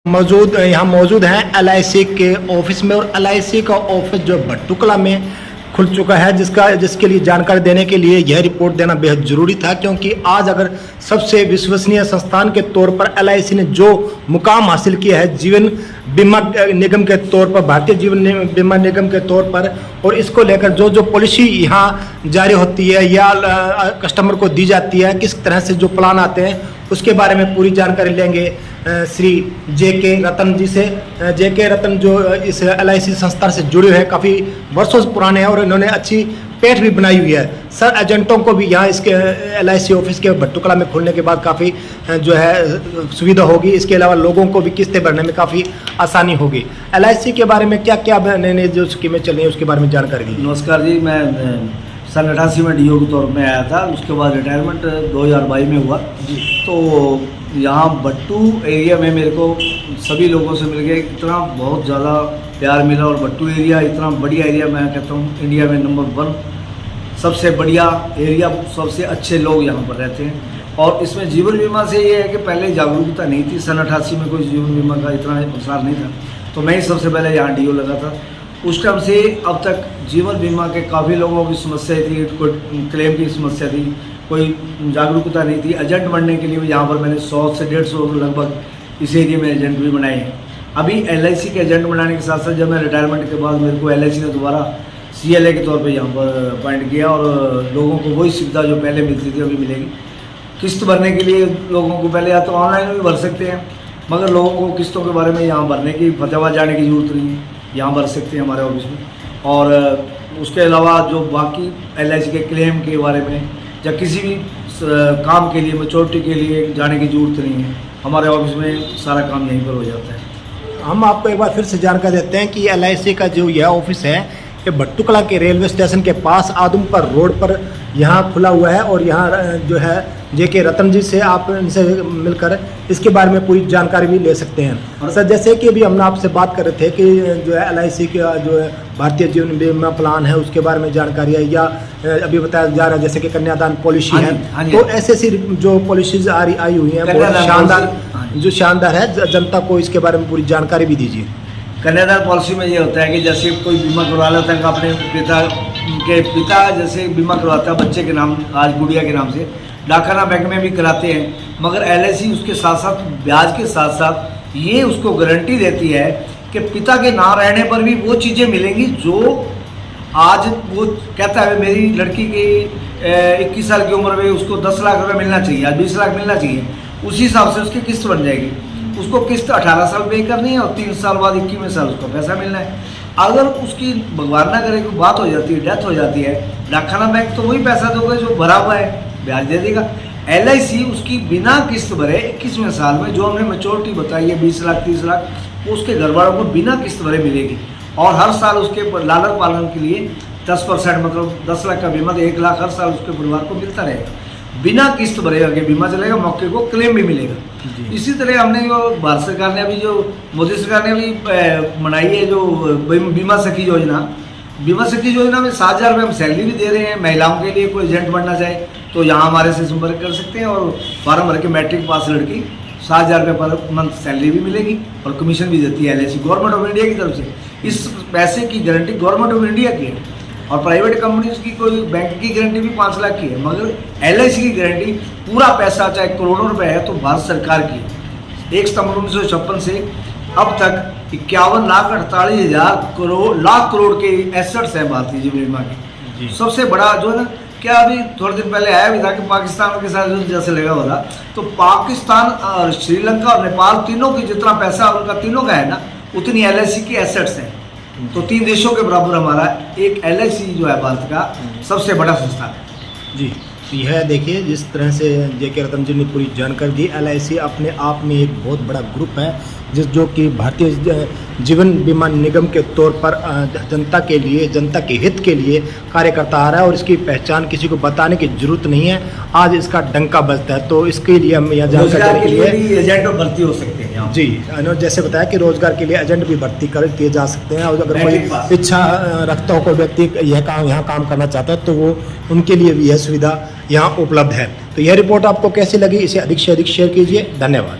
यहाँ मौजूद हैं LIC के ऑफिस में, और LIC का ऑफिस जो भट्टुकला में खुल चुका है, जिसके लिए जानकारी देने के लिए यह रिपोर्ट देना बेहद ज़रूरी था, क्योंकि आज अगर सबसे विश्वसनीय संस्थान के तौर पर LIC ने जो मुकाम हासिल किया है जीवन बीमा निगम के तौर पर, भारतीय जीवन बीमा निगम के तौर पर, और इसको लेकर जो पॉलिसी यहाँ जारी होती है या कस्टमर को दी जाती है, किस तरह से जो प्लान आते हैं, उसके बारे में पूरी जानकारी लेंगे श्री JK रतन जी से। JK रतन जो इस LIC संस्था से जुड़े हुए हैं, काफ़ी वर्षों से पुराने हैं और इन्होंने अच्छी पेठ भी बनाई हुई है। सर, एजेंटों को भी यहाँ इसके LIC ऑफिस के भट्टुकला में खुलने के बाद काफ़ी जो है सुविधा होगी। इसके अलावा लोगों को भी किस्तें भरने में काफ़ी आसानी होगी। LIC के बारे में क्या क्या नए नए जो स्कीमें चल रही हैं उसके बारे में जानकारी दी। नमस्कार जी, मैं सन 88 में DO के तौर में आया था, उसके बाद रिटायरमेंट 2022 में हुआ। तो यहाँ भट्टू एरिया में मेरे को सभी लोगों से मिल गए, इतना बहुत ज़्यादा प्यार मिला, और भट्टू एरिया इतना बढ़िया एरिया, मैं कहता हूँ इंडिया में नंबर 1 सबसे बढ़िया एरिया, सबसे अच्छे लोग यहाँ पर रहते हैं। और इसमें जीवन बीमा से ये है कि पहले जागरूकता नहीं थी, सन 88 में कोई जीवन बीमा का इतना प्रसार नहीं था, तो मैं ही सबसे पहले यहाँ DO लगा था। उस टाइम से अब तक जीवन बीमा के काफ़ी लोगों की समस्या थी, कोई क्लेम की समस्या थी, कोई जागरूकता नहीं थी। एजेंट बनने के लिए भी यहाँ पर मैंने 100 से 150 लगभग इस एरिया में एजेंट भी बनाए हैं। अभी LIC के एजेंट बनाने के साथ साथ जब मैं रिटायरमेंट के बाद मेरे को LIC ने दोबारा CLA के तौर पे यहाँ पर अपॉइंट किया, और लोगों को वही सुविधा जो पहले मिलती थी अभी मिलेगी। किस्त भरने के लिए लोगों को पहले या तो ऑनलाइन भी भर सकते हैं, मगर लोगों को किस्तों के बारे में यहाँ भरने की फतेहाबाद जाने की जरूरत नहीं है, यहाँ भर सकते हैं हमारे ऑफिस में। और उसके अलावा जो बाकी LIC के क्लेम के बारे में या किसी भी काम के लिए, मैच्योरिटी के लिए जाने की जरूरत नहीं है, हमारे ऑफिस में सारा काम यहीं पर हो जाता है। हम आपको एक बार फिर से जानकारी देते हैं कि LIC का जो यह ऑफिस है ये भट्टुकला के रेलवे स्टेशन के पास आदमपुर रोड पर यहाँ खुला हुआ है, और यहाँ जो है JK रतन जी से आप इनसे मिलकर इसके बारे में पूरी जानकारी भी ले सकते हैं। और सर, जैसे कि अभी हमने आपसे बात कर रहे थे कि जो है LIC का जो है भारतीय जीवन बीमा प्लान है उसके बारे में जानकारी है, या अभी बताया जा रहा है जैसे कि कन्यादान पॉलिसी है, तो ऐसी जो पॉलिसीज आई हुई हैं बहुत शानदार है, जनता को इसके बारे में पूरी जानकारी भी दीजिए। कन्यादान पॉलिसी में ये होता है कि जैसे कोई बीमा करवा लेता है, अपने पिता जैसे बीमा करवाता है बच्चे के नाम, आज गुड़िया के नाम से, डाकखाना बैंक में भी कराते हैं, मगर LIC उसके साथ साथ ब्याज के साथ साथ ये उसको गारंटी देती है कि पिता के ना रहने पर भी वो चीज़ें मिलेंगी जो आज वो कहता है मेरी लड़की की 21 साल की उम्र में उसको 10 लाख रुपए मिलना चाहिए, आज 20 लाख मिलना चाहिए, उसी हिसाब से उसकी किस्त बन जाएगी। उसको किस्त 18 साल पे करनी है और 3 साल बाद 21वें साल उसको पैसा मिलना है। अगर उसकी भगवान ना करे कोई बात हो जाती है, डेथ हो जाती है, डाकखाना बैंक तो वही पैसा दोगे जो भरा हुआ है, ब्याज दे देगा। LIC उसकी बिना किस्त भरे 21वें साल में जो हमने मैच्योरिटी बताई है 20 लाख 30 लाख, उसके घर वालों को बिना किस्त भरे मिलेगी, और हर साल उसके लालन पालन के लिए 10% मतलब 10 लाख का बीमा, तो 1 लाख हर साल उसके परिवार को मिलता रहेगा, बिना किस्त भरे आगे बीमा चलेगा, मौके को क्लेम भी मिलेगा। इसी तरह हमने जो भारत सरकार ने अभी जो मोदी सरकार ने अभी बनाई है जो बीमा सखी योजना, बीमा सखी योजना में 7,000 रुपये हम सैलरी भी दे रहे हैं। महिलाओं के लिए कोई एजेंट बनना चाहे तो यहाँ हमारे से संपर्क कर सकते हैं, और फॉर्म भर के मैट्रिक पास लड़की 7,000 रुपये पर मंथ सैलरी भी मिलेगी, और कमीशन भी देती है LIC गवर्नमेंट ऑफ इंडिया की तरफ से। इस पैसे की गारंटी गवर्नमेंट ऑफ इंडिया की है, और प्राइवेट कंपनीज की कोई बैंक की गारंटी भी 5 लाख की है, मगर LIC की गारंटी पूरा पैसा चाहे करोड़ों रुपए है तो भारत सरकार की है। 1 सितंबर 1956 से अब तक 51,48,000 लाख करोड़ के एसेट्स हैं भारतीय जीवन बीमा के। सबसे बड़ा जो है ना, क्या अभी थोड़े दिन पहले आया भी था कि पाकिस्तान के साथ जैसे लगा हुआ था, तो पाकिस्तान और श्रीलंका और नेपाल तीनों की जितना पैसा उनका तीनों का है ना, उतनी LIC की एसेट्स हैं। तो 3 देशों के बराबर हमारा एक LIC जो है भारत का सबसे बड़ा संस्थान है। जी, यह देखिए जिस तरह से JK रतन जी ने पूरी जानकारी दी। LIC अपने आप में एक बहुत बड़ा ग्रुप है जो कि भारतीय जीवन बीमा निगम के तौर पर जनता के लिए, जनता के हित के लिए कार्य करता आ रहा है, और इसकी पहचान किसी को बताने की जरूरत नहीं है, आज इसका डंका बजता है। तो इसके लिए हम यह जानकारी के लिए एजेंट भर्ती हो सकते हैं। जी, जैसे बताया कि रोजगार के लिए एजेंट भी भर्ती किए जा सकते हैं, और अगर कोई इच्छा रखता हो, कोई व्यक्ति यहाँ काम करना चाहता है, तो वो उनके लिए भी यह सुविधा यहाँ उपलब्ध है। तो यह रिपोर्ट आपको कैसी लगी, इसे अधिक से अधिक शेयर कीजिए। धन्यवाद।